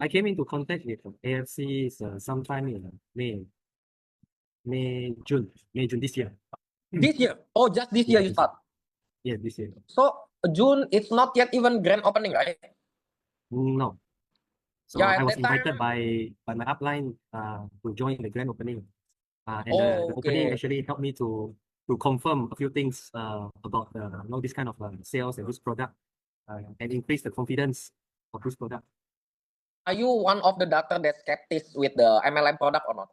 I came into contact with AFC sometime in June this year. This year? Oh, just this year you start? Yeah, this year. So June, it's not yet even grand opening, right? No. So Yeah, I at was that time. invited by my upline to join the grand opening. And the opening Okay. actually helped me to confirm a few things about this kind of sales and this product and increase the confidence of this product. Are you one of the doctor that's skeptic with the MLM product or not?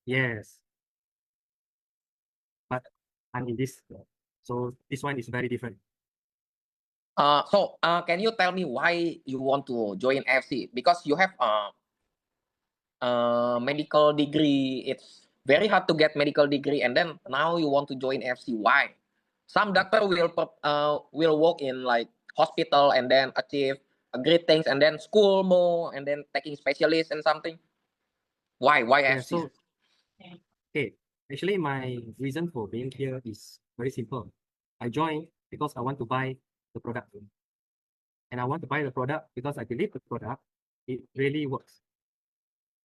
Yes. But I'm in this. So this one is very different. Can you tell me why you want to join AFC? Because you have medical degree. It's very hard to get medical degree, and then now you want to join AFC. Why? Some doctor will work in like hospital and then achieve great things, and then school more, and then taking specialist and something. Why? Why Yeah, AFC? so okay. Actually, my reason for being here is very simple. I joined because I want to buy the product. And I want to buy the product because I believe the product, it really works.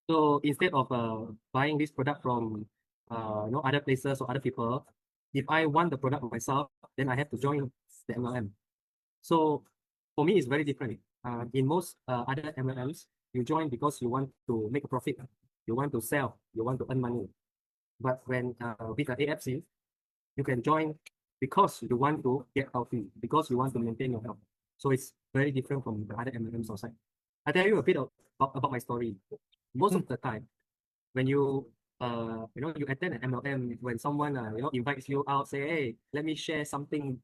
So instead of buying this product from other places or other people, if I want the product myself, then I have to join the MLM. So for me, it's very different. In most other MLMs, you join because you want to make a profit, you want to sell, you want to earn money. But when with the AFC, you can join because you want to get healthy, because you want to maintain your health. So it's very different from the other MLMs outside. I tell you a bit about my story. Most of the time, when you you attend an MLM, when someone invites you out, say, hey, let me share something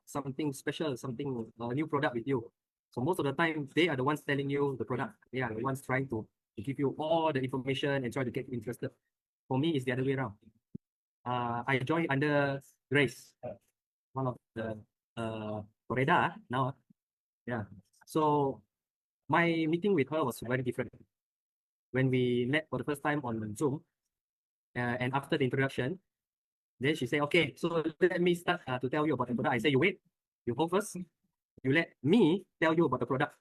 something special, something new product with you. So most of the time, they are the ones telling you the product. They are the ones trying to give you all the information and try to get you interested. For me, it's the other way around. I joined under Grace, one of the Coreda now. Yeah. So my meeting with her was very different. When we met for the first time on Zoom, and after the introduction, then she said, okay, so let me start to tell you about the product. I said, you wait, you go first. You let me tell you about the product.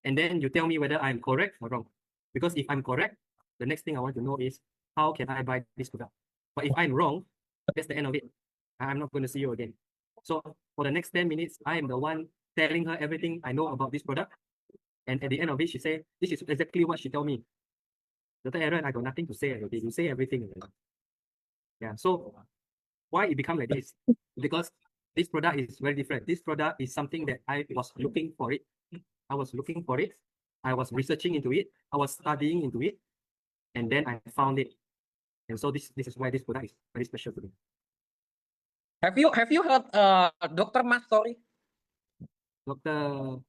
And then you tell me whether I'm correct or wrong. Because if I'm correct, the next thing I want to know is, how can I buy this product? But if I'm wrong, that's the end of it. I'm not going to see you again. So for the next 10 minutes, I am the one telling her everything I know about this product. And at the end of it, she said, this is exactly what she told me. Dr. Aaron, I got nothing to say. Okay? You say everything. Yeah. So why it become like this? Because this product is very different. This product is something that I was looking for it. I was looking for it. I was researching into it. I was studying into it. And then I found it. And so this is why this product is very special to me. Have you heard Dr. Ma's story? Dr.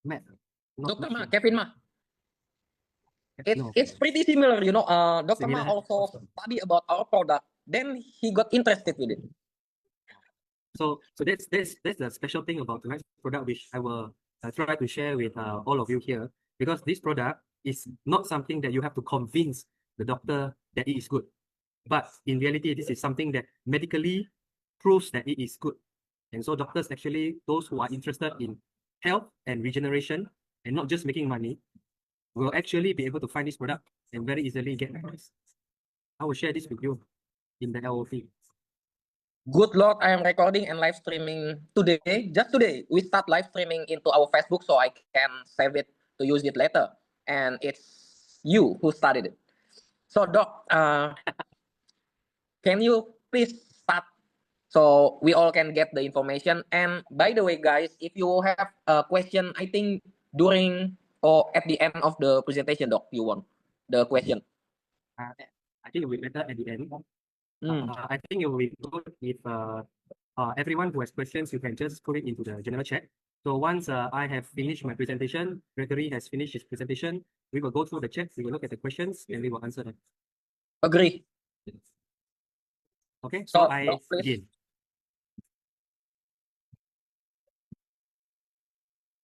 Matt. Dr. Ma, Kevin Ma. No. It's pretty similar, you know. Dr. Ma Similar. also study about our product. Then he got interested with it. So that's the special thing about tonight's product, which I will try to share with all of you here, because this product is not something that you have to convince the doctor that it is good. But in reality, this is something that medically proves that it is good. And so doctors, actually, those who are interested in health and regeneration and not just making money, will actually be able to find this product and very easily get access. I will share this with you in the LOP. Good Lord, I am recording and live streaming today. Just today, we start live streaming into our Facebook so I can save it to use it later. And it's you who started it. So, Doc, can you please start so we all can get the information? And by the way, guys, if you have a question, I think during or at the end of the presentation, Doc, you want the question. I think it will be better at the end. Mm. I think it will be good if everyone who has questions, you can just put it into the general chat. So once I have finished my presentation, Gregory has finished his presentation, we will go through the chat, we will look at the questions, and we will answer them. Agree. Okay, so I Doc, begin.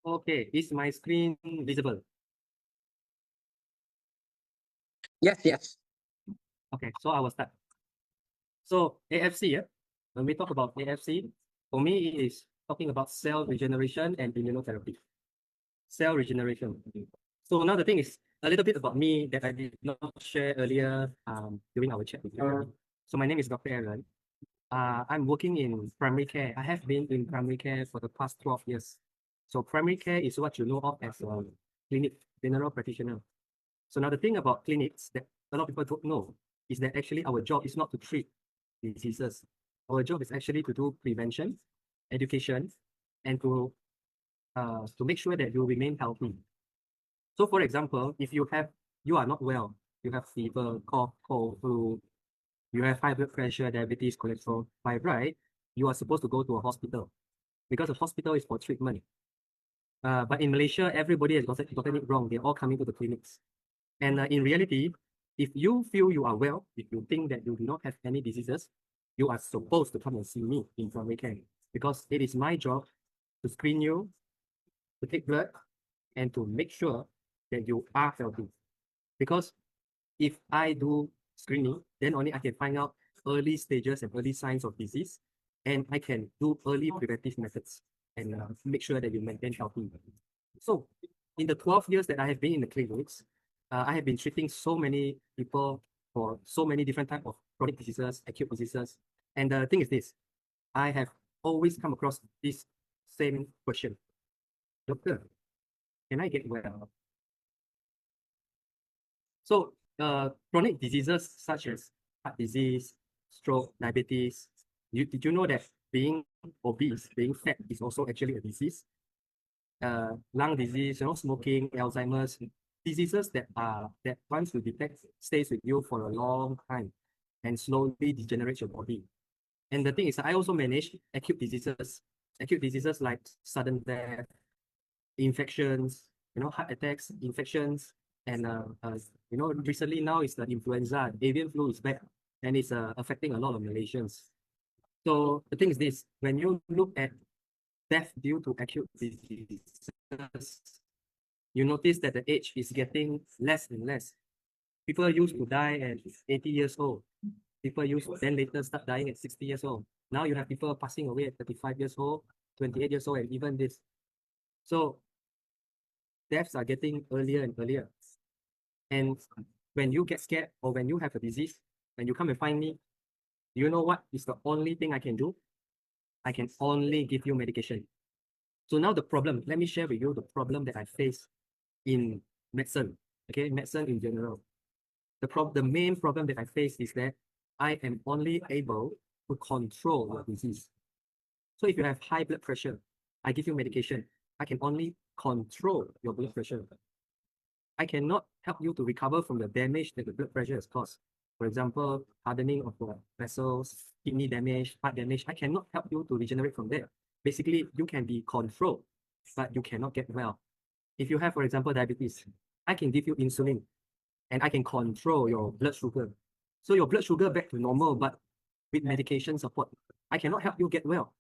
Okay, is my screen visible? Yes, yes. Okay, so I will start. So AFC, yeah? When we talk about AFC, for me, it is talking about cell regeneration and immunotherapy. Cell regeneration. So now the thing is a little bit about me that I did not share earlier during our chat with you. So my name is Dr. Aaron. I'm working in primary care. I have been in primary care for the past 12 years. So primary care is what you know of as a clinic general practitioner. So now the thing about clinics that a lot of people don't know is that actually our job is not to treat diseases. Our job is actually to do prevention, education, and to make sure that you remain healthy. So for example, if you are not well, you have fever, cough, cold, flu, you have high blood pressure, diabetes, cholesterol, by right, you are supposed to go to a hospital because a hospital is for treatment. But in Malaysia, everybody has gotten it wrong. They're all coming to the clinics. And in reality, if you feel you are well, if you think that you do not have any diseases, you are supposed to come and see me in primary care because it is my job to screen you, to take blood, and to make sure that you are healthy. Because if I do screening, then only I can find out early stages and early signs of disease, and I can do early preventive methods and make sure that you maintain healthy. So in the 12 years that I have been in the clinics, I have been treating so many people for so many different types of chronic diseases, acute diseases. And the thing is this, I have always come across this same question. Doctor, can I get well? So chronic diseases such as heart disease, stroke, diabetes, did you know that being obese, being fat is also actually a disease? Lung disease, smoking, Alzheimer's, diseases that once you detect stays with you for a long time and slowly degenerates your body. And the thing is, I also manage acute diseases like sudden death, infections, heart attacks, infections, and recently now it's the influenza, avian flu is back, and it's affecting a lot of Malaysians. So the thing is this: when you look at death due to acute diseases, you notice that the age is getting less and less. People used to die at 80 years old. People used to then later start dying at 60 years old. Now you have people passing away at 35 years old, 28 years old, and even this. So deaths are getting earlier and earlier. And when you get scared or when you have a disease, when you come and find me, do you know what is the only thing I can do? I can only give you medication. So now the problem, let me share with you the problem that I face in medicine, okay, medicine in general. The main problem that I face is that I am only able to control your disease. So if you have high blood pressure, I give you medication. I can only control your blood pressure. I cannot help you to recover from the damage that the blood pressure has caused. For example, hardening of your vessels, kidney damage, heart damage. I cannot help you to regenerate from there. Basically, you can be controlled, but you cannot get well. If you have, for example, diabetes, I can give you insulin and I can control your blood sugar. So your blood sugar back to normal, but with medication support. I cannot help you get well.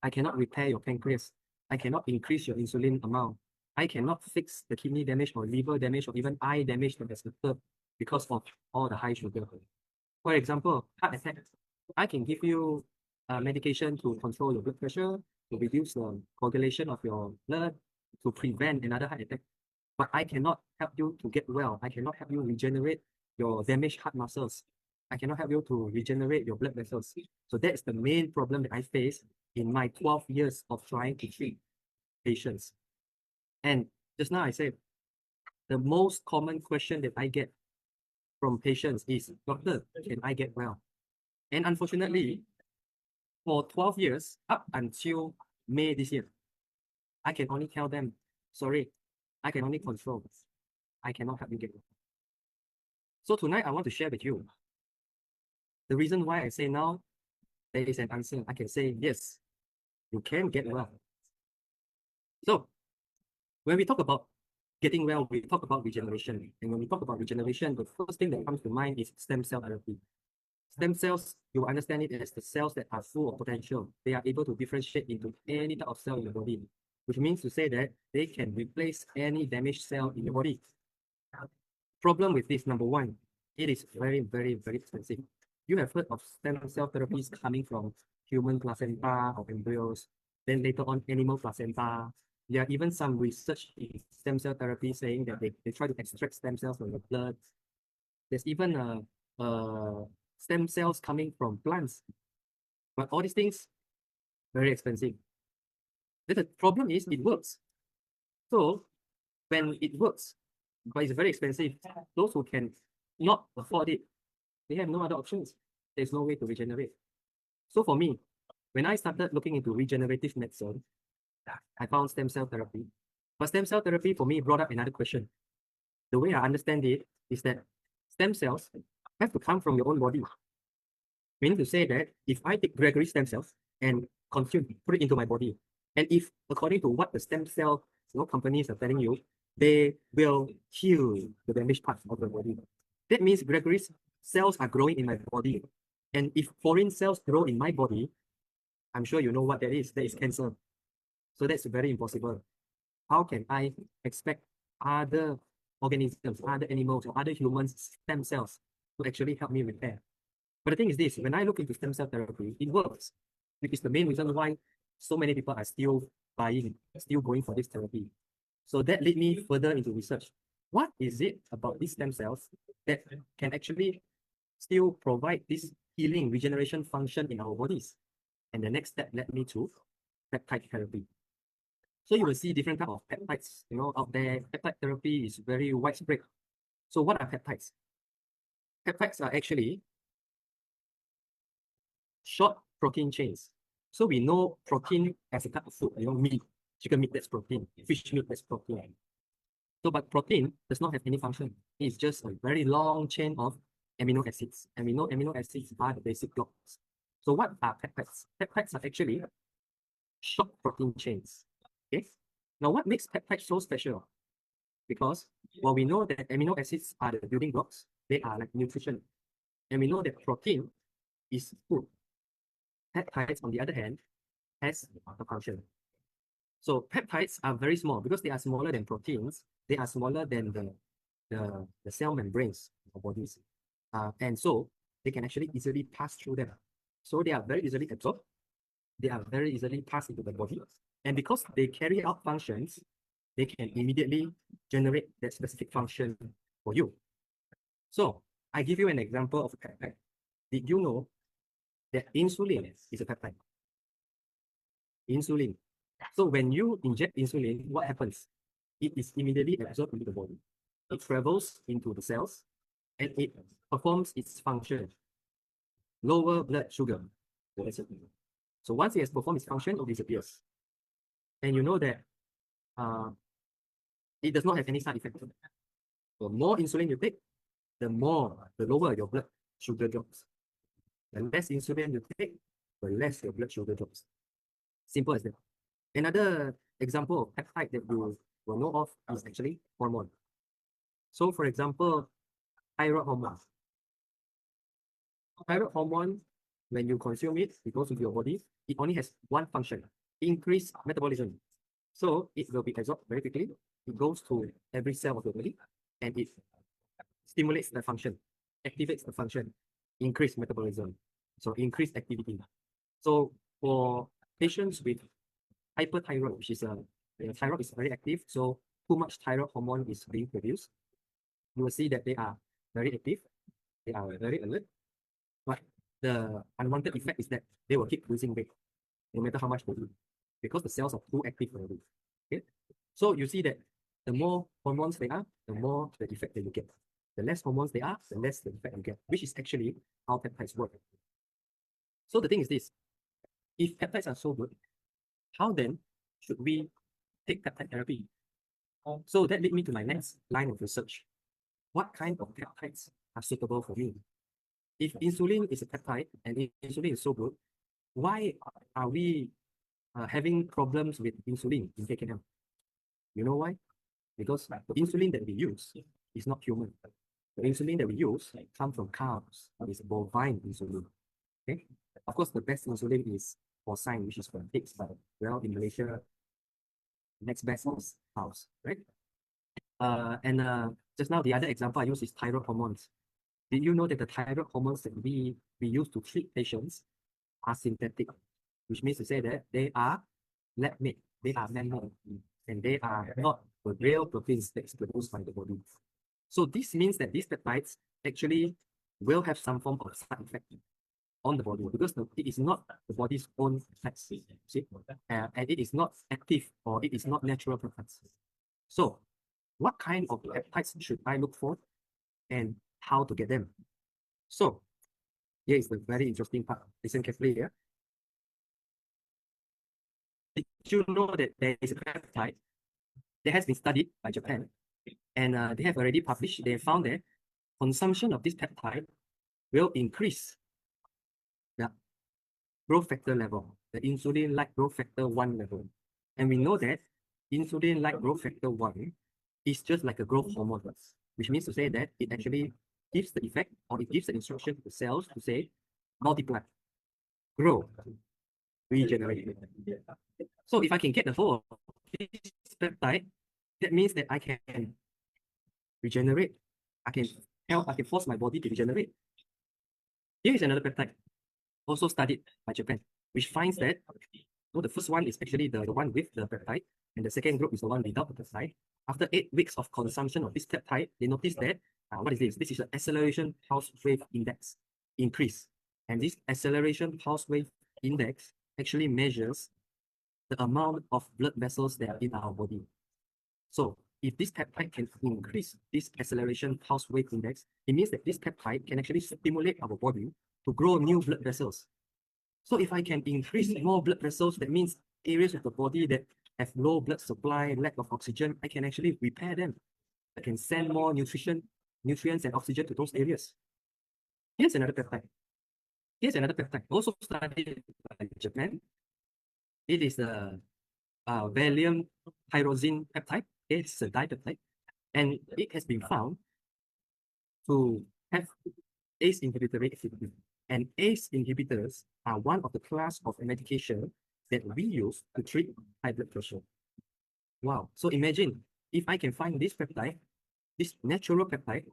I cannot repair your pancreas. I cannot increase your insulin amount. I cannot fix the kidney damage or liver damage or even eye damage that has occurred because of all the high sugar. For example, heart attack. I can give you medication to control your blood pressure, to reduce the coagulation of your blood, to prevent another heart attack. But I cannot help you to get well. I cannot help you regenerate your damaged heart muscles. I cannot help you to regenerate your blood vessels. So that's the main problem that I face in my 12 years of trying to treat patients. And just now I said, the most common question that I get from patients is, Doctor, can I get well? And unfortunately, for 12 years, up until May this year, I can only tell them, sorry, I can only control. I cannot help you get well. So tonight, I want to share with you the reason why I say now there is an answer. I can say, yes, you can get well. So when we talk about getting well, we talk about regeneration. And when we talk about regeneration, the first thing that comes to mind is stem cell therapy. Stem cells, you understand it as the cells that are full of potential. They are able to differentiate into any type of cell in the body, which means to say that they can replace any damaged cell in the body. Problem with this, number one, it is very, very, very expensive. You have heard of stem cell therapies coming from human placenta or embryos, then later on animal placenta, There are even some research in stem cell therapy saying that they try to extract stem cells from the blood. There's even stem cells coming from plants. But all these things, very expensive. But the problem is it works. So when it works, but it's very expensive, those who can not afford it, they have no other options. There's no way to regenerate. So for me, when I started looking into regenerative medicine, I found stem cell therapy. But stem cell therapy for me brought up another question. The way I understand it is that stem cells have to come from your own body. Meaning to say that if I take Gregory stem cells and consume, put it into my body, and if according to what the stem cell companies are telling you, they will heal the damaged parts of the body. That means Gregory's cells are growing in my body. And if foreign cells grow in my body, I'm sure you know what that is. That is cancer. So that's very impossible. How can I expect other organisms, other animals, or other humans' stem cells to actually help me repair? But the thing is this, when I look into stem cell therapy, it works. Which is the main reason why so many people are still buying, still going for this therapy. So that led me further into research. What is it about these stem cells that can actually still provide this healing, regeneration function in our bodies? And the next step led me to peptide therapy. So you will see different type of peptides, out there. Peptide therapy is very widespread. So what are peptides? Peptides are actually short protein chains. So we know protein as a type of food, meat, chicken meat, that's protein, fish meat, that's protein. So, but protein does not have any function. It's just a very long chain of amino acids. And we know amino acids are the basic blocks. So what are peptides? Peptides are actually short protein chains. Okay. Now, what makes peptides so special? Because while we know that amino acids are the building blocks, they are like nutrition. And we know that protein is food. Peptides, on the other hand, has a function. So peptides are very small because they are smaller than proteins. They are smaller than the cell membranes of bodies. And so they can actually easily pass through them. So they are very easily absorbed. They are very easily passed into the body. And because they carry out functions, they can immediately generate that specific function for you. So I give you an example of a peptide. Did you know that insulin is a peptide? Insulin. So when you inject insulin, what happens? It is immediately absorbed into the body. It travels into the cells and it performs its function. Lower blood sugar. So once it has performed its function, it disappears. And you know that it does not have any side effect. The more insulin you take, the lower your blood sugar drops. The less insulin you take, the less your blood sugar drops. Simple as that. Another example of peptide that you will know of is actually hormone. So for example, thyroid hormone. Thyroid hormone, when you consume it, it goes into your body. It only has one function, increase metabolism. So it will be absorbed very quickly. It goes to every cell of the body and it stimulates the function, activates the function, increase metabolism. So increase activity. So for patients with hyperthyroid, which is the thyroid is very active, so too much thyroid hormone is being produced. You will see that they are very active, they are very alert, but the unwanted effect is that they will keep losing weight, no matter how much they eat, because the cells are too active already. Okay, so you see that the more hormones they are, the more the effect that you get. The less hormones they are, the less the effect you get, which is actually how peptides work. So the thing is this: if peptides are so good, how then should we take peptide therapy? So that led me to my next line of research. What kind of peptides are suitable for you? If insulin is a peptide and insulin is so good, why are we having problems with insulin in KKM? You know why? Because the insulin that we use is not human. The insulin that we use comes from cows. It's bovine insulin. Okay. Of course, the best insulin is porcine, which is from pigs, but well, in Malaysia, next best is cows, right? Just now, the other example I use is thyroid hormones. Did you know that the thyroid hormones that we use to treat patients are synthetic, which means to say that they are lab-made, they are man-made. and they are not the real proteins that's produced by the body. So this means that these peptides actually will have some form of side effect on the body because it is not the body's own fats, see, and it is not active or it is not natural peptides. So what kind of peptides should I look for and how to get them? So here is the very interesting part. Listen carefully here. Did you know that there is a peptide that has been studied by Japan, and they have already published, they found that consumption of this peptide will increase the growth factor level, the insulin-like growth factor 1 level. And we know that insulin-like growth factor 1 is just like a growth hormone, which means to say that it actually gives the effect or it gives the instruction to the cells to say multiply, grow, regenerate. So if I can get the whole of this peptide, that means that I can regenerate. I can force my body to regenerate. Here is another peptide, also studied by Japan, which finds that the first one is actually the one with the peptide, and the second group is the one without the peptide. After 8 weeks of consumption of this peptide, they noticed that, what is this? This is an acceleration pulse wave index increase. And this acceleration pulse wave index actually measures the amount of blood vessels that are in our body. So if this peptide can increase this acceleration pulse wave index, it means that this peptide can actually stimulate our body to grow new blood vessels. So if I can increase more blood vessels, that means areas of the body that have low blood supply, lack of oxygen, I can actually repair them. I can send more nutrients and oxygen to those areas. Here's another peptide. Here's another peptide, also studied by Japan. It is the Valium tyrosine peptide. It's a dipeptide, and it has been found to have ACE inhibitory activity. And ACE inhibitors are one of the class of medication that we use to treat high blood pressure. Wow. So imagine if I can find this peptide, this natural peptide,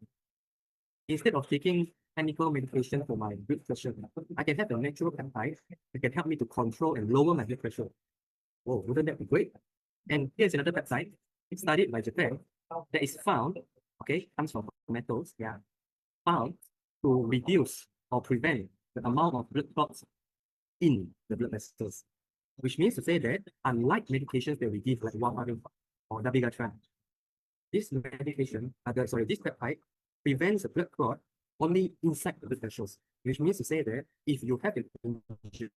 instead of taking chemical medication for my blood pressure, I can have a natural peptide that can help me to control and lower my blood pressure. Whoa, wouldn't that be great? And here's another peptide. It's studied by Japan that is found, okay, comes from metals, yeah, found to reduce or prevent the amount of blood clots in the blood vessels, which means to say that unlike medications that we give like warfarin or dabigatran, this medication, this peptide prevents the blood clot only inside the blood vessels, which means to say that if you have an injury,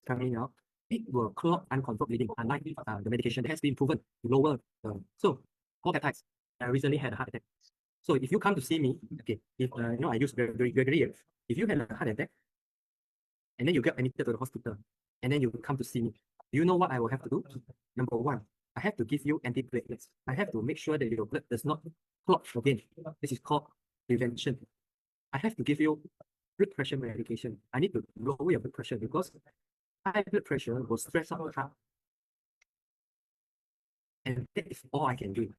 coming out, it will clot uncontrolled bleeding, unlike the medication that has been proven to lower. So, all peptides. I recently had a heart attack. So if you come to see me, okay, if I use Gregory, if you had a heart attack and then you get admitted to the hospital and then you come to see me, do you know what I will have to do? Number one, I have to give you antiplatelets. I have to make sure that your blood does not clot again. This is called prevention. I have to give you blood pressure medication. I need to lower your blood pressure because high blood pressure will stress out the heart. And that is all I can do.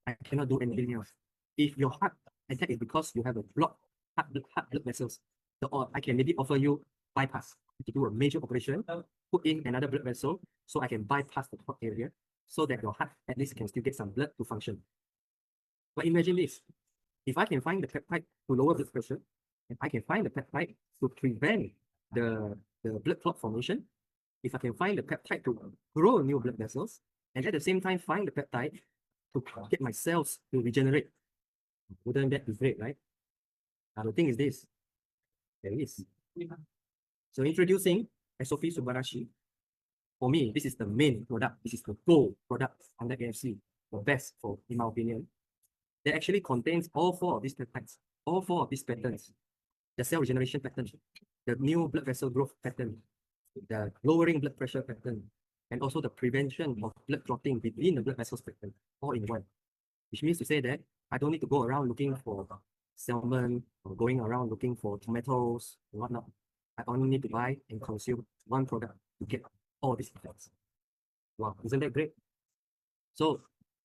I cannot do anything else. If your heart attack is because you have a blocked heart blood vessels, I can maybe offer you bypass to do a major operation, put in another blood vessel so I can bypass the clot area so that your heart at least can still get some blood to function. But imagine this, if I can find the peptide to lower blood pressure, and I can find the peptide to prevent the blood clot formation, if I can find the peptide to grow new blood vessels, and at the same time find the peptide to get my cells to regenerate, wouldn't that be great, right? Now the thing is this, there is. So introducing SOP Subarashi, for me, this is the main product. This is the gold product under AFC, the best in my opinion. That actually contains all 4 of these peptides, all 4 of these patterns, the cell regeneration pattern, the new blood vessel growth pattern, the lowering blood pressure pattern, and also the prevention of blood clotting within the blood vessels pattern, all in one. Which means to say that I don't need to go around looking for salmon or going around looking for tomatoes and whatnot. I only need to buy and consume one product to get all these effects. Wow, isn't that great? So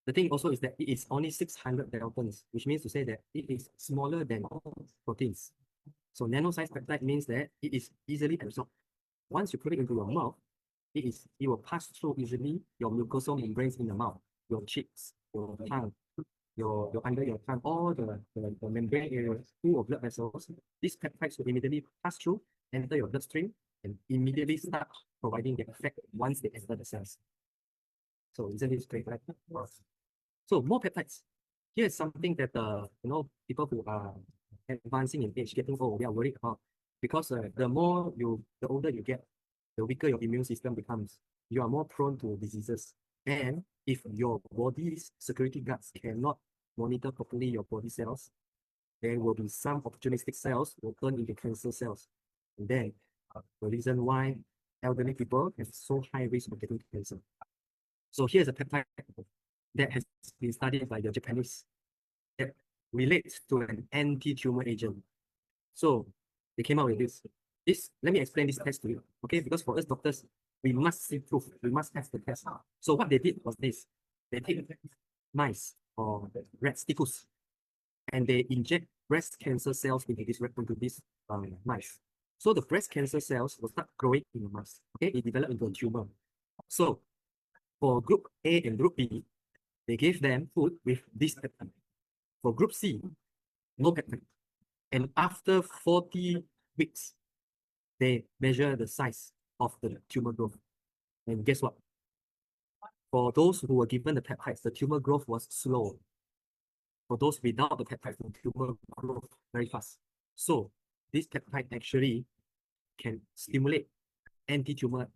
the thing also is that it is only 600 daltons, which means to say that it is smaller than proteins. So nano-sized peptide means that it is easily absorbed. Once you put it into your mouth, it will pass through easily your mucosal membranes in the mouth, your cheeks, your tongue, your under your tongue, all the membrane areas full of blood vessels. These peptides will immediately pass through, enter your bloodstream, and immediately start providing the effect once they enter the cells. So isn't this great, right? So more peptides. Here's something that people who are advancing in age, getting old, we are worried about, because the older you get, the weaker your immune system becomes. You are more prone to diseases. And if your body's security guards cannot monitor properly your body cells, there will be some opportunistic cells will turn into cancer cells. And then the reason why elderly people have so high risk of getting cancer. So here's a peptide that has been studied by the Japanese that relates to an anti-tumor agent. So they came out with this. Let me explain this test to you, okay? Because for us doctors, we must see proof. We must test the test. So what they did was this. They take mice or rats, typhus, and they inject breast cancer cells into this mice. So the breast cancer cells will start growing in the mice. Okay, it developed into a tumor. So for group A and group B, they gave them food with this peptide. For group C, no peptide. And after 40 weeks, they measure the size of the tumor growth. And guess what? For those who were given the peptides, the tumor growth was slow. For those without the peptide, the tumor growth very fast. So this peptide actually can stimulate anti-tumor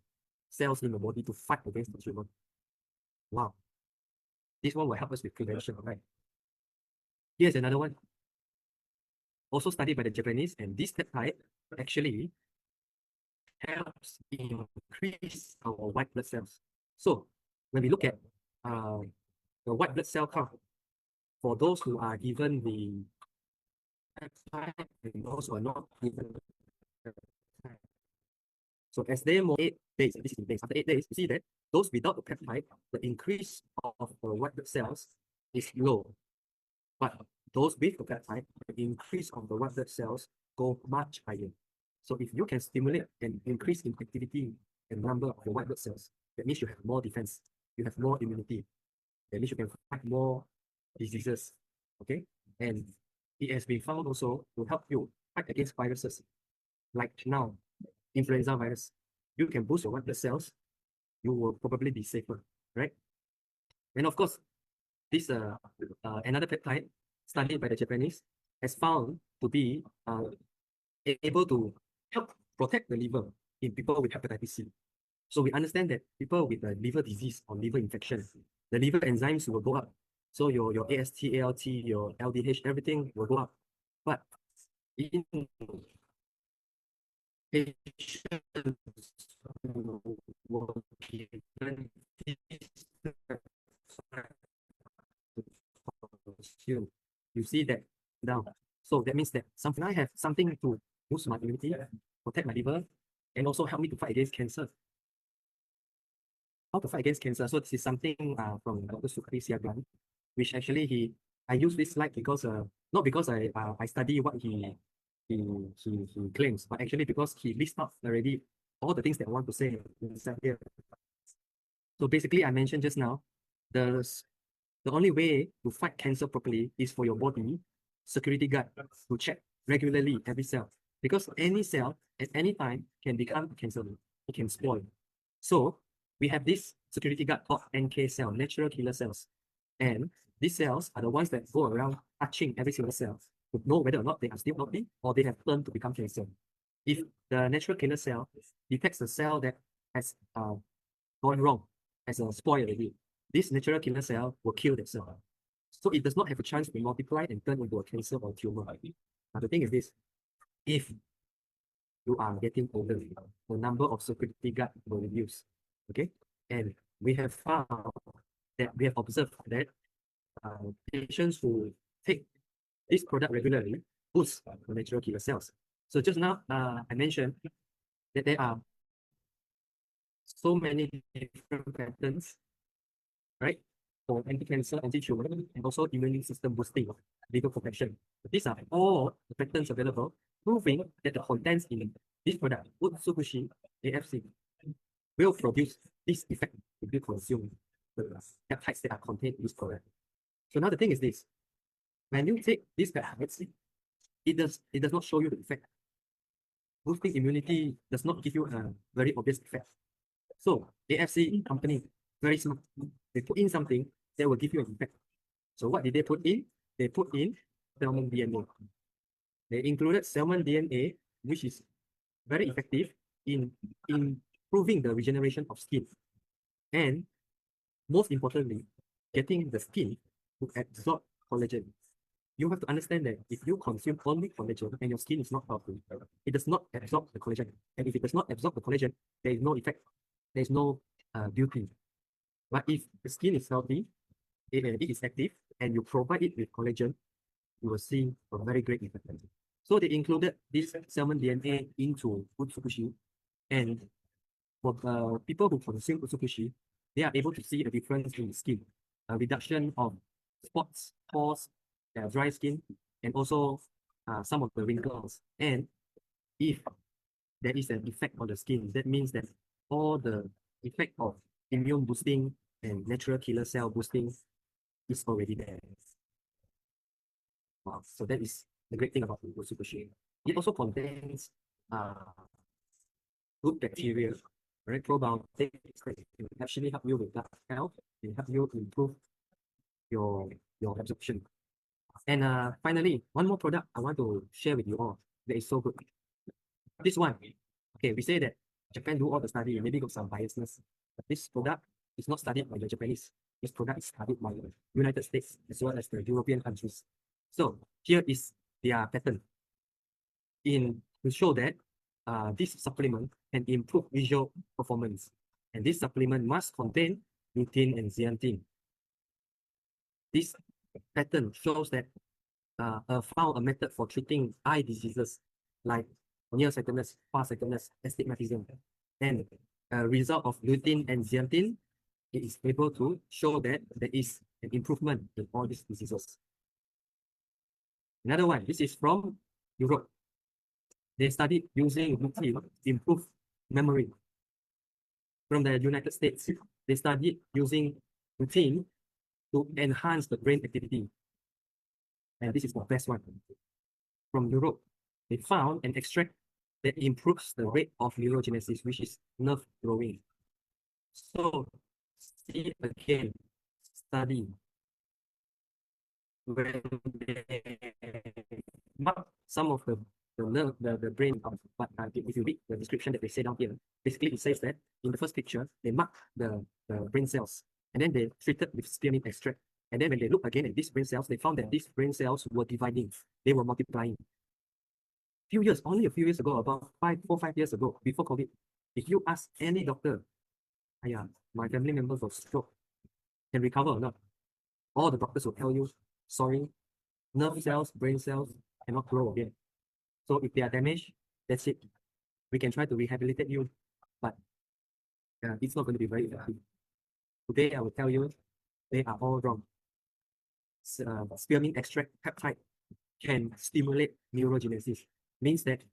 cells in the body to fight against the tumor. Wow. This one will help us with prevention, right? Here's another one. Also studied by the Japanese, and this peptide actually helps increase our white blood cells. So when we look at the white blood cell count, for those who are given the peptide and those who are not given the peptide. So as they more 8 days, this is in days, after 8 days, you see that those without the peptide, the increase of the white blood cells is low. But those with the peptide, the increase of the white blood cells go much higher. So if you can stimulate and increase in activity and number of the white blood cells, that means you have more defense, you have more immunity. That means you can fight more diseases. Okay? And it has been found also to help you fight against viruses. Like now, influenza virus, you can boost your white blood cells, you will probably be safer, right? And of course, this another peptide studied by the Japanese has found to be able to help protect the liver in people with hepatitis C. So we understand that people with a liver disease or liver infection, the liver enzymes will go up. So your AST, ALT, your LDH, everything will go up. But in patients who were given consume, you see that down. So that means that something I have something to boost my immunity, protect my liver, and also help me to fight against cancer. How to fight against cancer? So this is something from Dr. Zakir, which actually I use this slide because not because I study what he claims, but actually because he lists out already all the things that I want to say inside here. So basically, I mentioned just now, the only way to fight cancer properly is for your body security guard to check regularly every cell, because any cell at any time can become cancer. It can spoil. So we have this security guard called NK cell, natural killer cells. And these cells are the ones that go around touching every single cell to know whether or not they are still healthy or they have turned to become cancer. If the natural killer cell detects a cell that has gone wrong, as a spoil already, this natural killer cell will kill that cell. So it does not have a chance to multiply and turn into a cancer or tumor. Now the thing is this, if you are getting older, the number of security guard will reduce. Okay, and we have found that we have observed that patients who take this product regularly boost the natural killer cells. So just now I mentioned that there are so many different patterns, right? For anti-cancer, anti-tumor, and also immune system boosting, legal protection. These are all the patterns available, proving that the contents in this product, Utsukushi AFC, will produce this effect if you consume the peptides that are contained in this product. So now the thing is this: when you take these peptides, it does not show you the effect. Boosting immunity does not give you a very obvious effect. So AFC company, very smart. They put in something that will give you an effect. So what did they put in? They put in salmon DNA. They included salmon DNA, which is very effective in improving the regeneration of skin. And most importantly, getting the skin to absorb collagen. You have to understand that if you consume only collagen and your skin is not healthy, it does not absorb the collagen. And if it does not absorb the collagen, there is no effect. There is no beauty. But if the skin is healthy, it is active, and you provide it with collagen, you will see a very great effect. So they included this salmon DNA into Utsukushi, and for people who consume Utsukushi, they are able to see a difference in the skin, a reduction of spots, pores, dry skin, and also some of the wrinkles. And if there is an effect on the skin, that means that all the effect of immune boosting and natural killer cell boosting is already there. Wow. So that is the great thing about the Utsukushi. It also contains good bacteria, right? Probiotics that will actually help you with gut health and help you improve your absorption. And finally, one more product I want to share with you all that is so good. This one, okay, we say that Japan do all the study and maybe got some biasness, but this product is not studied by the Japanese. This product is studied by the United States as well as the European countries. So here is their pattern to show that this supplement can improve visual performance. And this supplement must contain lutein and zeaxanthin. This pattern shows that found a method for treating eye diseases like nearsightedness, farsightedness, astigmatism. And a result of lutein and zeaxanthin, it is able to show that there is an improvement in all these diseases. Another one, this is from Europe. They studied using lutein to improve memory. From the United States, they studied using lutein to enhance the brain activity. And this is the best one. From Europe, they found an extract that improves the rate of neurogenesis, which is nerve growing. So, see again, study when they mark some of the nerve, the brain, but if you read the description that they say down here, basically it says that in the first picture, they mark the brain cells, and then they treated with spearmint extract. And then when they look again at these brain cells, they found that these brain cells were dividing, they were multiplying. Only a few years ago, about 4 or 5 years ago, before COVID, if you ask any doctor, my family members of stroke can recover or not, all the doctors will tell you, sorry, nerve cells, brain cells cannot grow again. So if they are damaged, that's it. We can try to rehabilitate you, but it's not going to be very effective. Today, I will tell you, they are all wrong. Spearmint extract peptide can stimulate neurogenesis. Means that,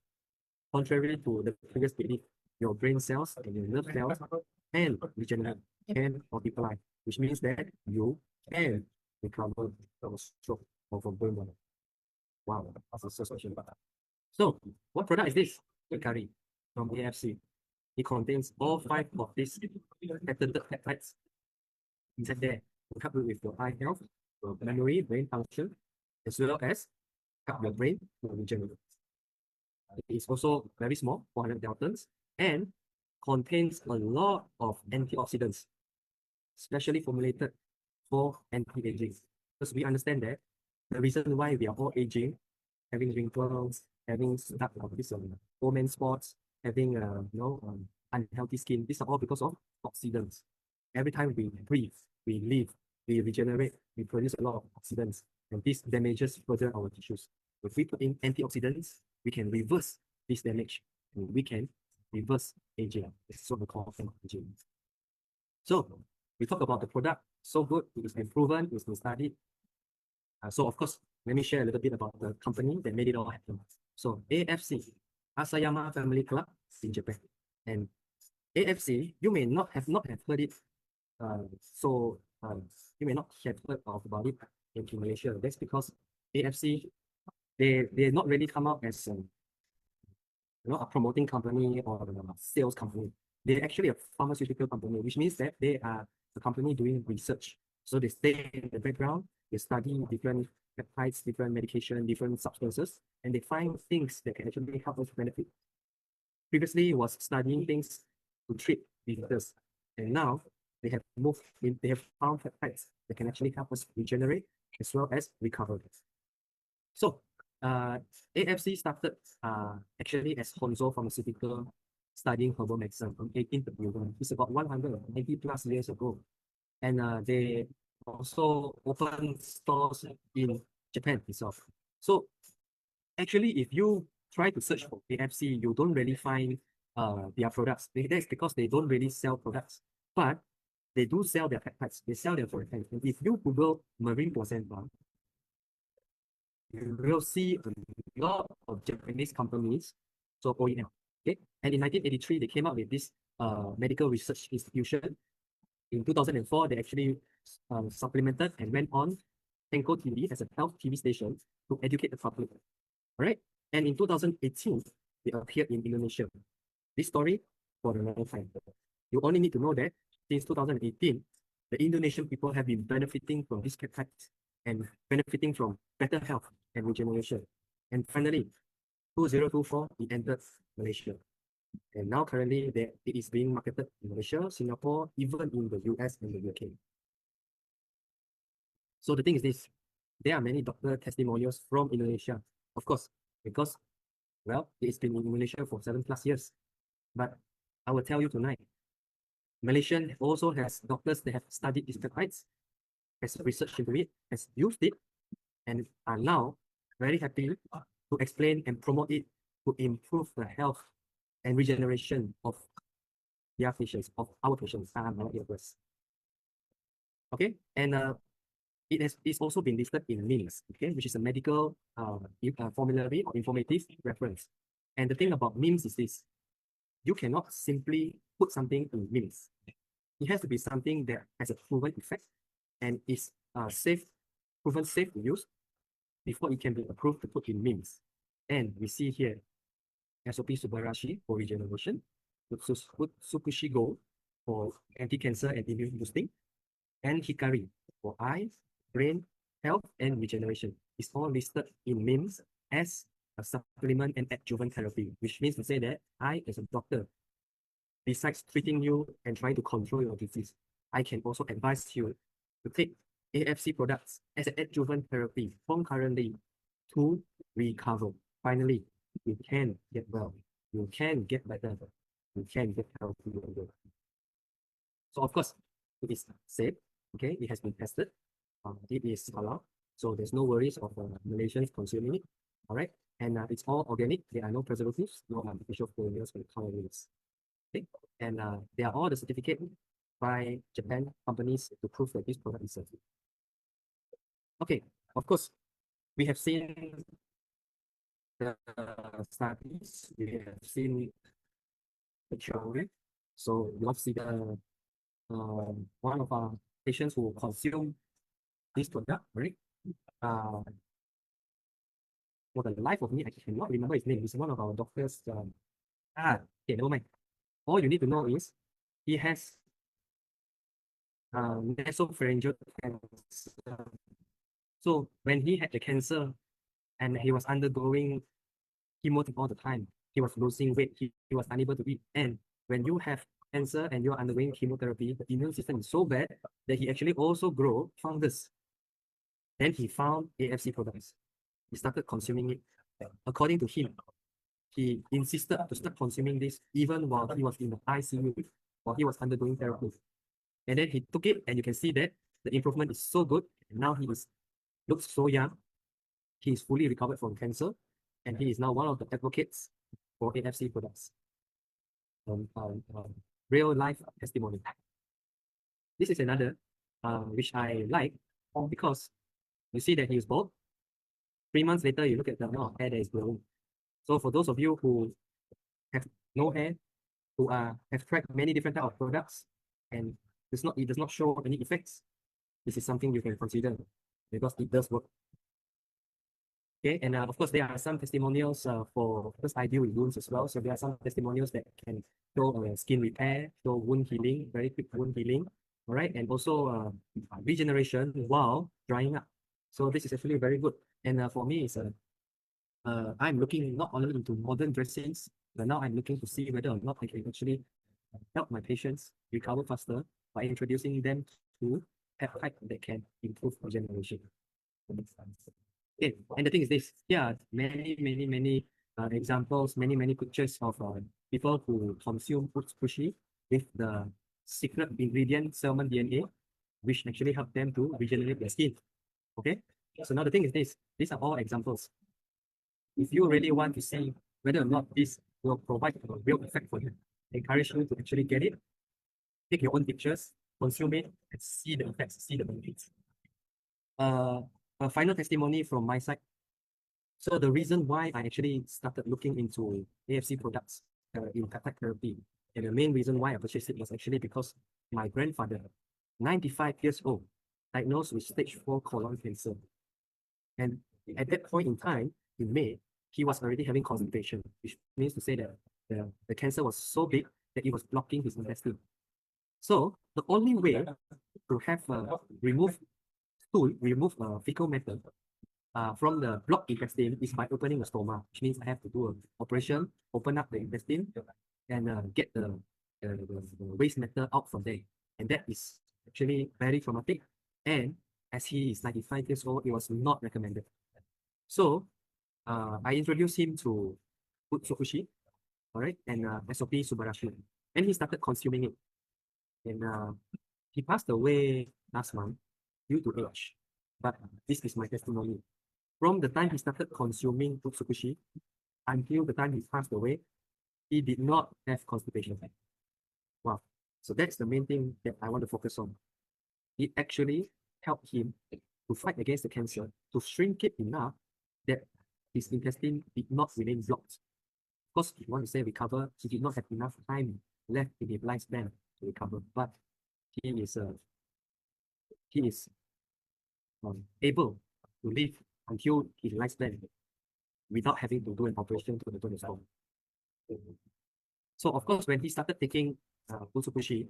contrary to the previous belief, your brain cells and your nerve cells can regenerate, can multiply, which means that you can recover from stroke or from brain damage. Wow, that's so special. So, what product is this? Curry from AFC. It contains all 5 of these patented peptides inside there to help you with your eye health, your memory, brain function, as well as help your brain to regenerate. It is also very small, 400 daltons, and contains a lot of antioxidants, specially formulated for anti-aging. Because we understand that the reason why we are all aging, having wrinkles, having stuck of this old man spots, having unhealthy skin, these are all because of oxidants. Every time we breathe, we live, we regenerate, we produce a lot of oxidants, and this damages further our tissues. If we put in antioxidants, we can reverse this damage, and we can reverse aging. This is what we call aging. So we talk about the product, so good, it has been proven, it's been studied. So of course, let me share a little bit about the company that made it all happen. So AFC, Asayama Family Club in Japan. And AFC, you may not have heard it. You may not have heard about it in Malaysia. That's because AFC, they not really come out as a promoting company or a sales company. They're actually a pharmaceutical company, which means that they are a company doing research. So they stay in the background, they study different peptides, different medication, different substances, and they find things that can actually help us benefit. Previously, it was studying things to treat diseases, and now they have found peptides that can actually help us regenerate as well as recover. So AFC started actually as Honzo Pharmaceutical studying herbal medicine from 1831. It's about 180 plus years ago. And they also opened stores in Japan itself. So actually, if you try to search for AFC, you don't really find their products. That's because they don't really sell products. But they do sell their peptides. They sell their products. And if you Google marine placenta, you will see a lot of Japanese companies, so OEM. Okay, and in 1983 they came up with this medical research institution. In 2004, they actually supplemented and went on Tenko TV as a health TV station to educate the public. All right, and in 2018 they appeared in Indonesia. This story for another time. You only need to know that since 2018, the Indonesian people have been benefiting from this peptides and benefiting from better health and regeneration. And finally, 2024, it entered Malaysia. And now currently, it is being marketed in Malaysia, Singapore, even in the US and the UK. So the thing is this, there are many doctor testimonials from Indonesia, of course, because, well, it's been in Malaysia for 7+ years. But I will tell you tonight, Malaysian also has doctors that have studied these peptides, has researched into it, has used it, and are now very happy to explain and promote it to improve the health and regeneration of their patients, of our patients. Okay, and it's also been listed in MIMS, okay, which is a medical formulary or informative reference. And the thing about MIMS is this: you cannot simply put something in MIMS. It has to be something that has a proven effect and is proven safe to use before it can be approved to put in MIMS. And we see here SOP Subarashi for regeneration, Tsukushi Go for anti-cancer and immune boosting, and Hikari for eyes, brain, health, and regeneration. It's all listed in MIMS as a supplement and adjuvant therapy, which means to say that I, as a doctor, besides treating you and trying to control your disease, I can also advise you to take AFC products as an adjuvant therapy concurrently to recover. Finally, you can get well, you can get better, you can get healthy. So of course, it is safe, okay? It has been tested. It is halal, so there's no worries of Malaysians consuming it, all right? And it's all organic. There are no preservatives, no artificial flavors or colorings. Okay? And there are all the certificate by Japan companies to prove that this product is safe. Okay, of course, we have seen the studies, we have seen the theory. So you want to see the one of our patients who consume this product, right? For the life of me, I cannot remember his name. He's one of our doctors. Okay, never mind. All you need to know is he has nasopharyngeal cancer. So when he had the cancer and he was undergoing chemotherapy all the time, he was losing weight, he was unable to eat. And when you have cancer and you're undergoing chemotherapy, the immune system is so bad that he actually also grow fungus. Then he found AFC products. He started consuming it. According to him, he insisted to start consuming this even while he was in the ICU, while he was undergoing therapy. And then he took it, and you can see that the improvement is so good. And now he looks so young. He is fully recovered from cancer, and he is now one of the advocates for AFC products. real life testimony. This is another which I like because you see that he is bald. 3 months later, you look at the amount of hair that is growing. So for those of you who have no hair, who have tried many different type of products and it does not show any effects, this is something you can consider because it does work. Okay, and of course there are some testimonials for, because I deal with wounds as well, so there are some testimonials that can show skin repair, show wound healing, very quick wound healing, all right, and also regeneration while drying up. So this is actually very good. And for me, it's I'm looking not only into modern dressings, but now I'm looking to see whether or not I can actually help my patients recover faster by introducing them to peptide that can improve regeneration. Okay, and the thing is this, here many examples, many pictures of people who consume Utsukushi with the secret ingredient salmon DNA, which actually help them to regenerate their skin. Okay, so now the thing is this, these are all examples. If you really want to see whether or not this will provide a real effect for you, I encourage you to actually get it, take your own pictures, consume it, and see the effects, see the benefits. A final testimony from my side. So the reason why I actually started looking into AFC products in peptide therapy, and the main reason why I purchased it was actually because my grandfather, 95 years old, diagnosed with stage 4 colon cancer. And at that point in time, in May, he was already having constipation, which means to say that the cancer was so big that it was blocking his intestine. So the only way to have remove fecal matter from the blocked intestine is by opening the stoma, which means I have to do an operation, open up the intestine, and get the waste matter out from there. And that is actually very traumatic. And as he is 95 years old, it was not recommended. So I introduced him to Utsukushi, all right, and SOP Subarashi, and he started consuming it. And he passed away last month due to age. But this is my testimony. From the time he started consuming Utsukushi until the time he passed away, he did not have constipation. Wow. So that's the main thing that I want to focus on. It actually helped him to fight against the cancer, to shrink it enough that his intestine did not remain blocked. Of course, if you want to say recover, he did not have enough time left in his lifespan to recover, but he is able to live until his lifespan without having to do an operation to the stone. So of course, when he started taking Utsukushi,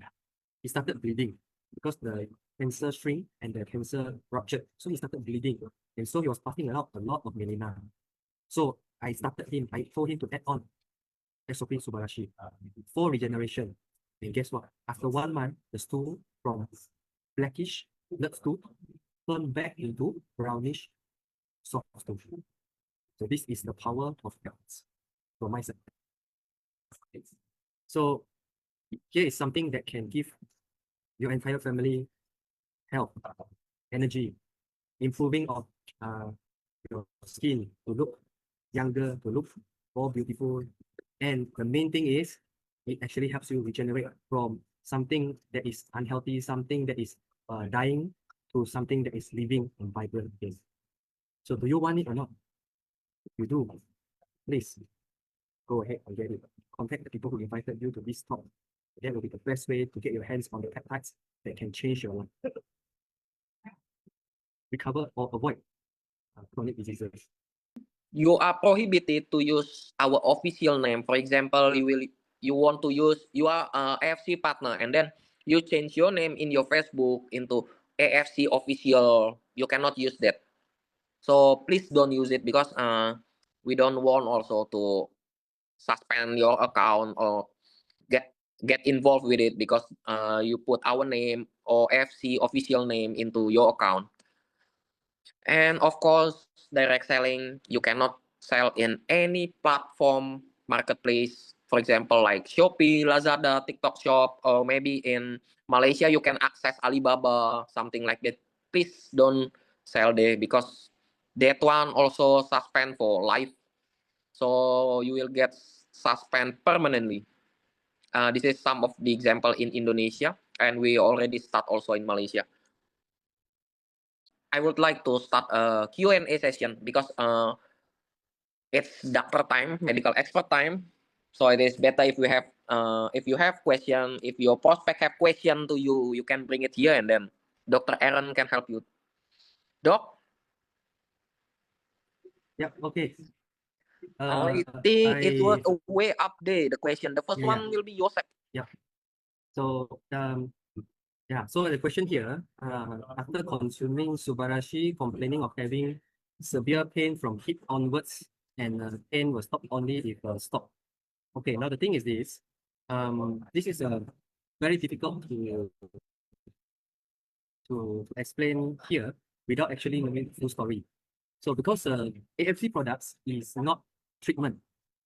he started bleeding because the cancer shrink and the cancer ruptured. So he started bleeding, and so he was passing out a lot of melena. So I told him to add on SOP Subarashi for regeneration. And guess what? After 1 month, the stool from blackish blood stool turned back into brownish soft stool. So this is the power of health from my side. So here is something that can give your entire family health, energy, improving of your skin to look younger, to look more beautiful. And the main thing is, it actually helps you regenerate from something that is unhealthy, something that is dying, to something that is living and vibrant again. So do you want it or not? If you do, please go ahead and get it. Contact the people who invited you to this talk. That will be the best way to get your hands on the peptides that can change your life. Recover or avoid chronic diseases. You are prohibited to use our official name. For example, you want to use, you are AFC partner, and then you change your name in your Facebook into AFC official. You cannot use that. So please don't use it, because we don't want also to suspend your account or get involved with it, because you put our name or AFC official name into your account. And of course, direct selling, you cannot sell in any platform marketplace. For example, like Shopee, Lazada, TikTok Shop, or maybe in Malaysia, you can access Alibaba, something like that. Please don't sell there, because that one also suspend for life. So you will get suspend permanently. This is some of the example in Indonesia, and we already start also in Malaysia. I would like to start a Q&A session because it's doctor time, medical expert time. So it is better if you have question, if your prospect have question to you, you can bring it here, and then Dr. Aaron can help you. Doc, Yeah, okay. I think it was I a way up there. The question, the first yeah, one will be Joseph. yeah. So yeah, so the question here, after consuming Subarashi, complaining of having severe pain from hip onwards, and pain will stop only if stop. Okay, now the thing is this is very difficult to explain here without actually knowing the full story. So because AFC products is not treatment,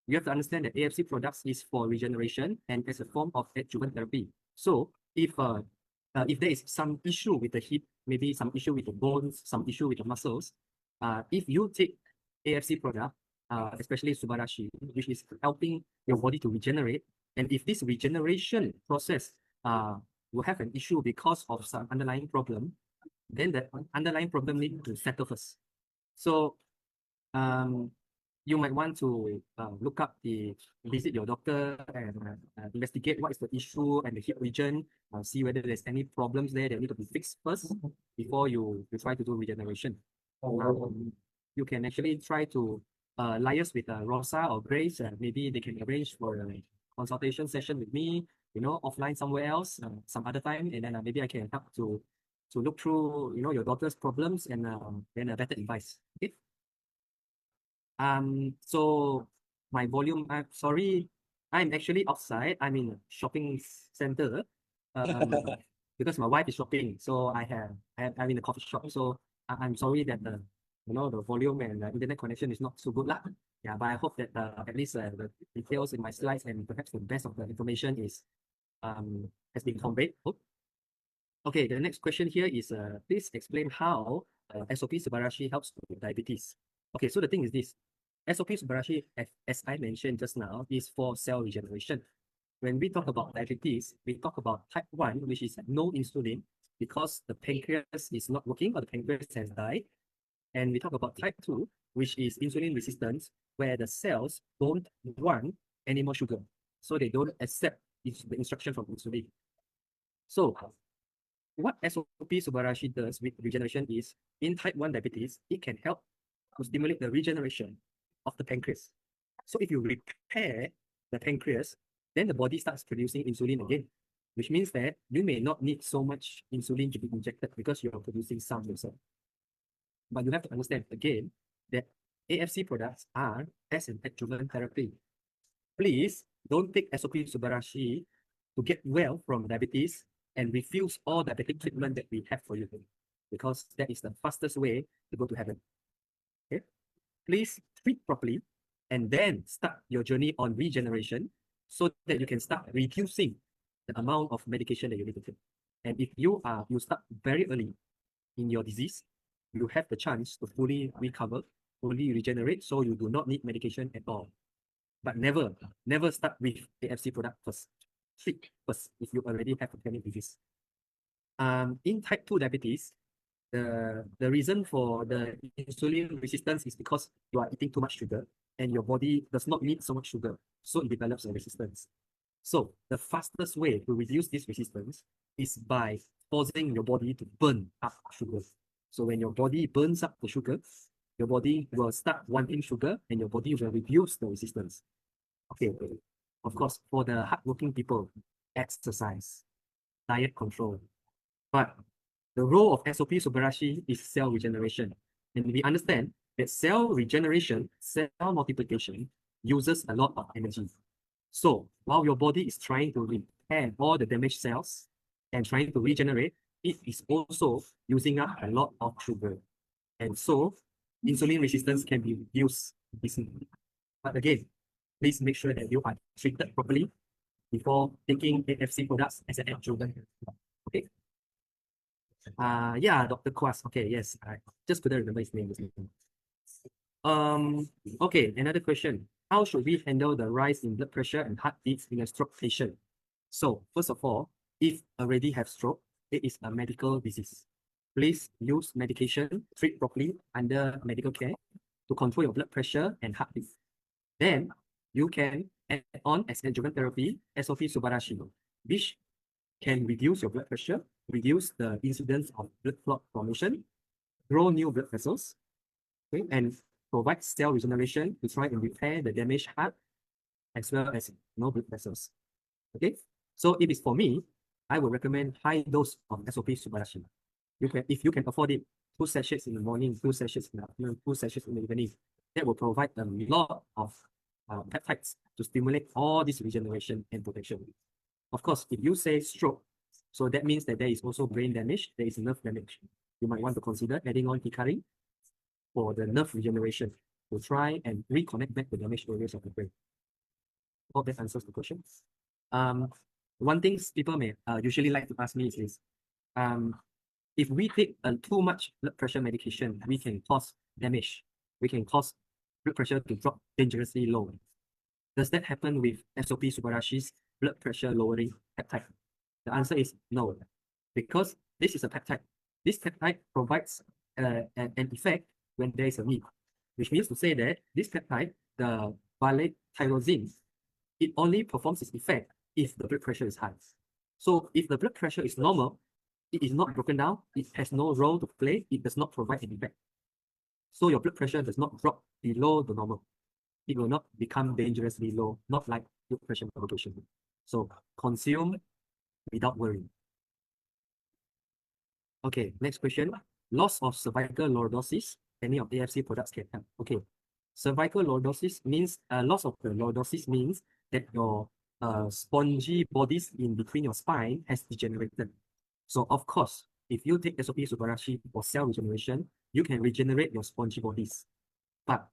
you have to understand that AFC products is for regeneration and as a form of adjuvant therapy. So if there is some issue with the hip, maybe some issue with the bones, some issue with the muscles, if you take AFC product, especially Subarashi, which is helping your body to regenerate, and if this regeneration process will have an issue because of some underlying problem, then the underlying problem need to settle first. So you might want to visit your doctor and investigate what is the issue and the hip region, see whether there's any problems there that need to be fixed first before you try to do regeneration. You can actually try to liaise with Rosa or Grace, and maybe they can arrange for a consultation session with me, offline somewhere else, some other time, and then maybe I can help to look through, your daughter's problems and then a better advice. Okay. So my volume, I'm sorry, I'm actually outside. I'm in a shopping center, because my wife is shopping. So I'm in a coffee shop. So I'm sorry that the volume and the internet connection is not so good lah. Yeah, but I hope that at least the details in my slides and perhaps the best of the information has been conveyed. Okay, the next question here is please explain how SOP Subarashi helps with diabetes. Okay, so the thing is this. SOP Subarashi, as I mentioned just now, is for cell regeneration. When we talk about diabetes, we talk about type 1, which is no insulin because the pancreas is not working or the pancreas has died. And we talk about type 2, which is insulin resistance, where the cells don't want any more sugar. So they don't accept the instruction from insulin. So what SOP Subarashi does with regeneration is, in type 1 diabetes, it can help to stimulate the regeneration of the pancreas. So if you repair the pancreas, then the body starts producing insulin again, which means that you may not need so much insulin to be injected because you're producing some yourself. But you have to understand again that AFC products are as an adjuvant therapy. Please don't take SOP Subarashi to get well from diabetes and refuse all diabetic treatment that we have for you, because that is the fastest way to go to heaven. Okay? Please treat properly and then start your journey on regeneration so that you can start reducing the amount of medication that you need to take. And if you start very early in your disease, you have the chance to fully recover, fully regenerate, so you do not need medication at all. But never start with AFC product first. Treat first if you already have a chronic disease. In type 2 diabetes, the reason for the insulin resistance is because you are eating too much sugar and your body does not need so much sugar, so it develops a resistance. So the fastest way to reduce this resistance is by forcing your body to burn up sugar. So when your body burns up the sugar, your body will start wanting sugar and your body will reduce the resistance. Okay, of course, for the hardworking people, exercise, diet control. But the role of SOP Subarashi is cell regeneration. And we understand that cell regeneration, cell multiplication, uses a lot of energy. So while your body is trying to repair all the damaged cells and trying to regenerate, it is also using up a lot of sugar. And so insulin resistance can be reduced easily. But again, please make sure that you are treated properly before taking AFC products as an adjuvant. Okay. Yeah, Dr. Kwas. Okay, yes, I just couldn't remember his name. Okay, another question. How should we handle the rise in blood pressure and heartbeats in a stroke patient? So first of all, if already have stroke, it is a medical disease. Please use medication, treat properly under medical care to control your blood pressure and heartbeat. Then you can add on as adjuvant therapy, SOP Subarashi, which can reduce your blood pressure, reduce the incidence of blood clot formation, grow new blood vessels, okay, and provide cell regeneration to try and repair the damaged heart as well as no blood vessels. Okay, so if it's for me, I would recommend high dose of SOP Subarashi. You can, if you can afford it, 2 sachets in the morning, 2 sachets in the afternoon, 2 sachets in the evening. That will provide a lot of peptides to stimulate all this regeneration and protection. Of course, if you say stroke, so that means that there is also brain damage, there is nerve damage. You might want to consider adding on Hikari for the nerve regeneration to try and reconnect back the damaged areas of the brain. Hope that answers the question. One thing people may usually like to ask me is if we take too much blood pressure medication, we can cause damage. We can cause blood pressure to drop dangerously low. Does that happen with SOP Subarashi's blood pressure lowering peptide? The answer is no, because this is a peptide. This peptide provides an effect when there is a need, which means to say that this peptide, the valet tyrosine, it only performs its effect if the blood pressure is high. So if the blood pressure is normal, it is not broken down, it has no role to play, it does not provide an effect. So your blood pressure does not drop below the normal. It will not become dangerously low, not like blood pressure medication. So consume without worrying. Okay, next question. Loss of cervical lordosis. Any of AFC products can help. Okay, cervical lordosis means loss of the lordosis means that your spongy bodies in between your spine has degenerated. So of course, if you take SOP Subarashi for cell regeneration, you can regenerate your spongy bodies. But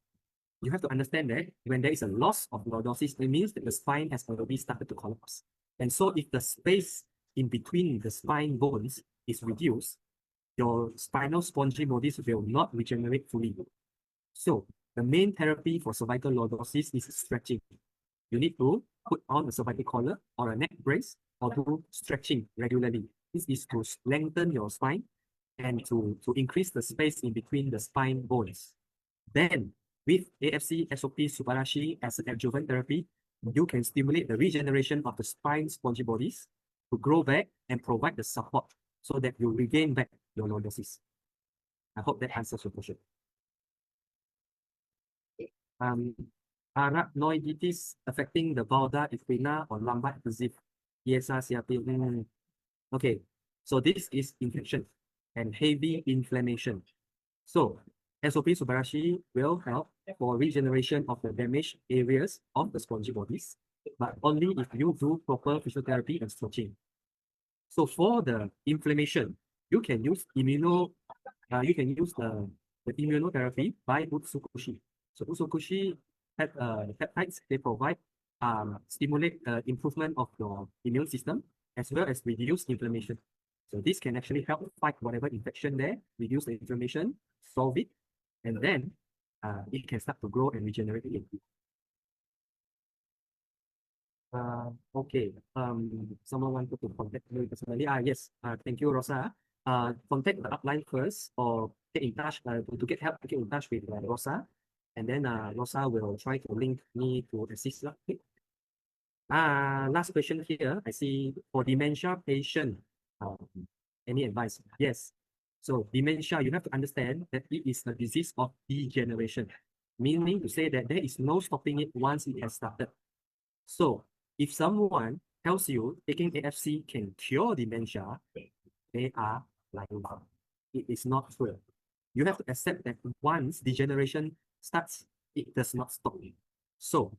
you have to understand that when there is a loss of lordosis, it means that the spine has already started to collapse. And so if the space in between the spine bones is reduced, your spinal spongy bodies will not regenerate fully. So the main therapy for cervical lordosis is stretching. You need to put on a cervical collar or a neck brace or do stretching regularly. This is to lengthen your spine and to increase the space in between the spine bones. Then with AFC SOP Subarashi as an adjuvant therapy, you can stimulate the regeneration of the spine spongy bodies to grow back and provide the support so that you regain back your lordosis. I hope that answers your question. Arachnoiditis affecting the vulva equina or lumbar adhesive. ESR CRP. Okay, so this is infection and heavy inflammation. So SOP Subarashi will help for regeneration of the damaged areas of the spongy bodies, but only if you do proper physiotherapy and stretching. So for the inflammation, you can use the immunotherapy by Utsukushi. So Utsukushi peptides, they provide stimulate improvement of your immune system as well as reduce inflammation. So this can actually help fight whatever infection there, reduce the inflammation, solve it, and then it can start to grow and regenerate again. Okay. Someone wanted to contact me personally. Yes. Thank you, Rosa. Contact the upline first or get in touch to get help. Get in touch with Rosa, and then Rosa will try to link me to assist. Okay. Last question here. I see for dementia patient. Any advice? Yes. So dementia, you have to understand that it is a disease of degeneration, meaning to say that there is no stopping it once it has started. So if someone tells you taking AFC can cure dementia, they are lying. It is not true. You have to accept that once degeneration starts, it does not stop. So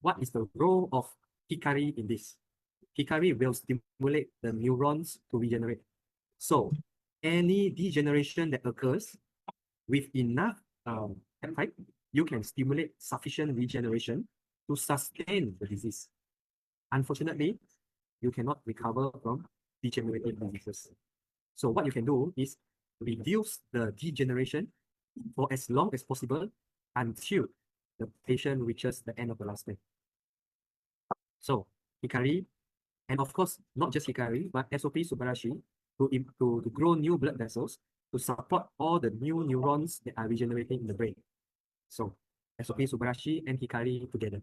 what is the role of Hikari in this? Hikari will stimulate the neurons to regenerate. So any degeneration that occurs with enough peptide, you can stimulate sufficient regeneration to sustain the disease. Unfortunately, you cannot recover from degenerative diseases. So what you can do is reduce the degeneration for as long as possible until the patient reaches the end of the lifespan. So Hikari And of course, not just Hikari, but SOP Subarashi to grow new blood vessels to support all the new neurons that are regenerating in the brain. So SOP Subarashi and Hikari together.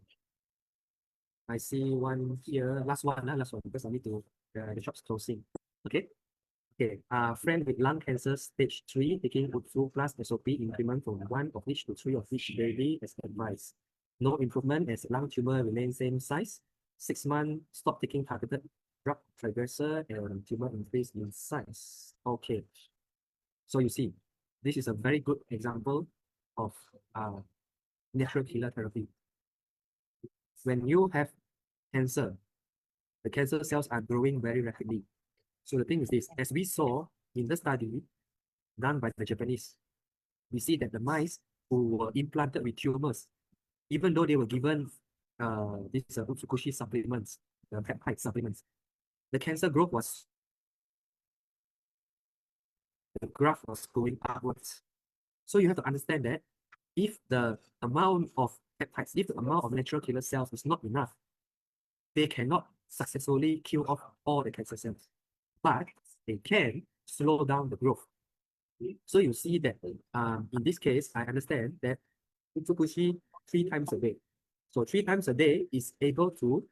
I see one here, last one, because I need to, the shop's closing. Okay. Okay, friend with lung cancer stage 3 taking Utsu plus SOP increment from 1 of each to 3 of each daily as advised. No improvement as lung tumor remains same size. 6 months, stop taking targeted drug regressor and tumor increase in size. Okay, so you see, this is a very good example of natural killer therapy. When you have cancer, the cancer cells are growing very rapidly. So the thing is this, as we saw in the study done by the Japanese, we see that the mice who were implanted with tumors, even though they were given these Utsukushi supplements, the peptide supplements, the cancer growth was, the graph was going upwards. So you have to understand that if the amount of peptides, if the amount of natural killer cells is not enough, they cannot successfully kill off all the cancer cells, but they can slow down the growth. So you see that in this case, I understand that Utsukushi 3 times a day. So 3 times a day is able to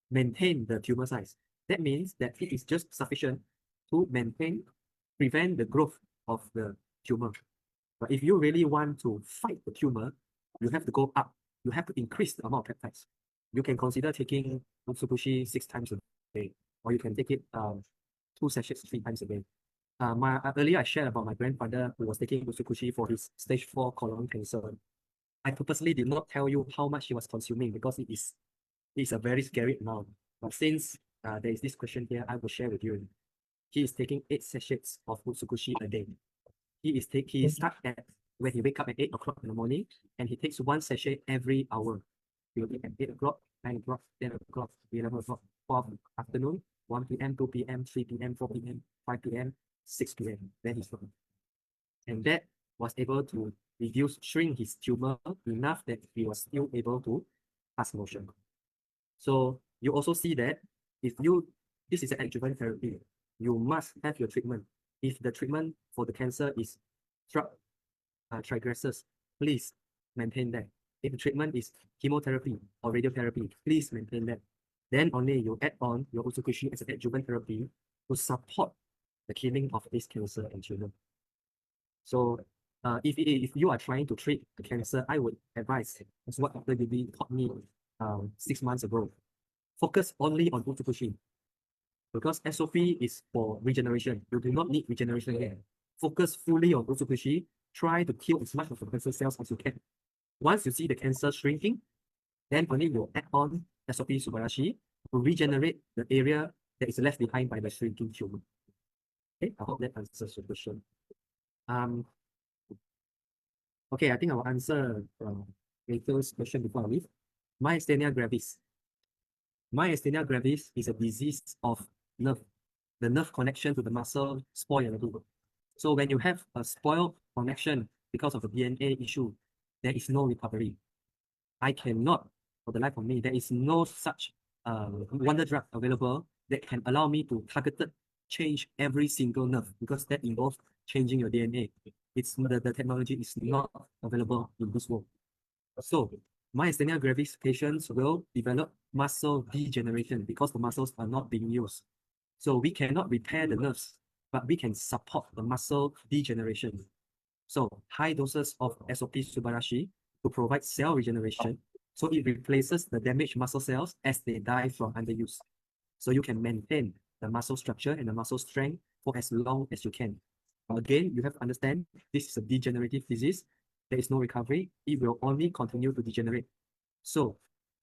maintain the tumor size. That means that it is just sufficient to prevent the growth of the tumor. But if you really want to fight the tumor, you have to go up. You have to increase the amount of peptides. You can consider taking Utsukushi 6 times a day, or you can take it 2 sachets 3 times a day. Earlier I shared about my grandfather who was taking Utsukushi for his stage 4 colon cancer. I purposely did not tell you how much he was consuming because it is a very scary amount. But since there is this question here, I will share with you. He is taking 8 sachets of Utsukushi a day. He starts at when he wake up at 8 o'clock in the morning, and he takes 1 sachet every hour. He will take at 8 o'clock, 9 o'clock, 10 o'clock, 11 o'clock, 12 afternoon, 1 p.m., 2 p.m., 3 p.m., 4 p.m., 5 p.m., 6 p.m. Then he's stopped. And that was able to shrink his tumor enough that he was still able to pass motion. So you also see that this is an adjuvant therapy, you must have your treatment. If the treatment for the cancer is drug regressors, please maintain that. If the treatment is chemotherapy or radiotherapy, please maintain that. Then only you add on your Utsukushi as an adjuvant therapy to support the killing of this cancer in children. So if you are trying to treat the cancer, I would advise, as what Dr. Bibi taught me 6 months ago, focus only on Utsukushi. Because SOP is for regeneration. You do not need regeneration here. Focus fully on Utsukushi. Try to kill as much of the cancer cells as you can. Once you see the cancer shrinking, then only you add on SOP Subarashi to regenerate the area that is left behind by the shrinking tumor. Okay, I hope that answers your question. Okay, I think I will answer Rachel's question before I leave. Myasthenia gravis. Myasthenia gravis is a disease of nerve. The nerve connection to the muscle spoil. So when you have a spoiled connection because of a DNA issue, there is no recovery. I cannot, for the life of me, there is no such wonder drug available that can allow me to targeted change every single nerve, because that involves changing your DNA. The technology is not available in this world. So myasthenia gravis patients will develop muscle degeneration because the muscles are not being used. So we cannot repair the nerves, but we can support the muscle degeneration. So high doses of SOP Subarashi to provide cell regeneration. So it replaces the damaged muscle cells as they die from underuse. So you can maintain the muscle structure and the muscle strength for as long as you can. Again, you have to understand this is a degenerative disease. There is no recovery. It will only continue to degenerate. So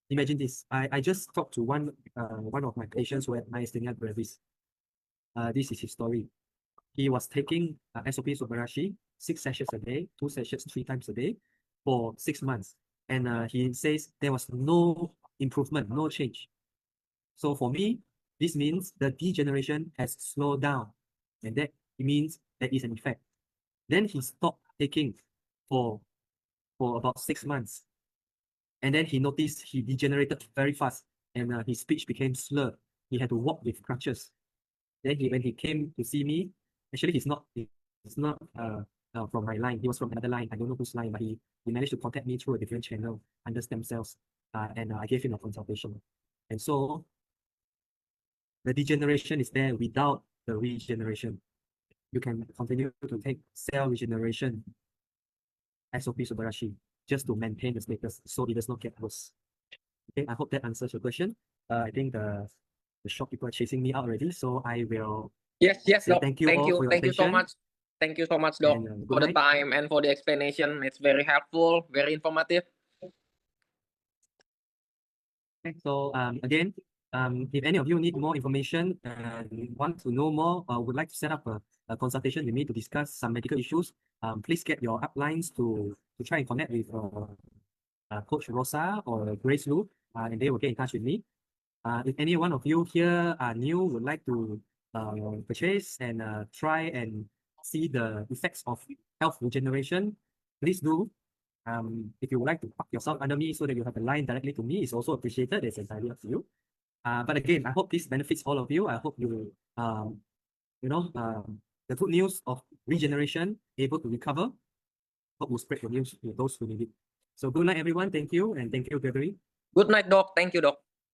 imagine this. I just talked to one of my patients who had myasthenia gravis. This is his story. He was taking SOP Subarashi 6 sessions a day, 2 sessions 3 times a day for 6 months. And he says there was no improvement, no change. So for me, this means the degeneration has slowed down, and that means there is an effect. Then he stopped taking for about 6 months. And then he noticed he degenerated very fast, and his speech became slurred. he had to walk with crutches. Then when he came to see me, actually he's not from my line. He was from another line. I don't know whose line, but he managed to contact me through a different channel under stem cells, and I gave him a consultation. And so the degeneration is there without the regeneration. You can continue to take cell regeneration, SOP Subarashi, just to maintain the status so it does not get worse. Okay, I hope that answers your question. I think the shop people are chasing me out already, so I will Yes, say Doc. thank you all for your Thank you so attention. much. Thank you so much, Doc, And, for good the night. time and for the explanation. It's very helpful, very informative. Okay, so again, if any of you need more information and want to know more, would like to set up a consultation with me to discuss some medical issues, please get your uplines to try and connect with Coach Rosa or Grace Lu, and they will get in touch with me. If any one of you here are new, would like to purchase and try and see the effects of health regeneration, please do. If you would like to park yourself under me so that you have a line directly to me, it's also appreciated. It's entirely up to you. But again, I hope this benefits all of you. I hope you, the good news of regeneration, able to recover, hope will spread the news to those who need it. So good night, everyone. Thank you. And thank you, Gregory. Good night, Doc. Thank you, Doc.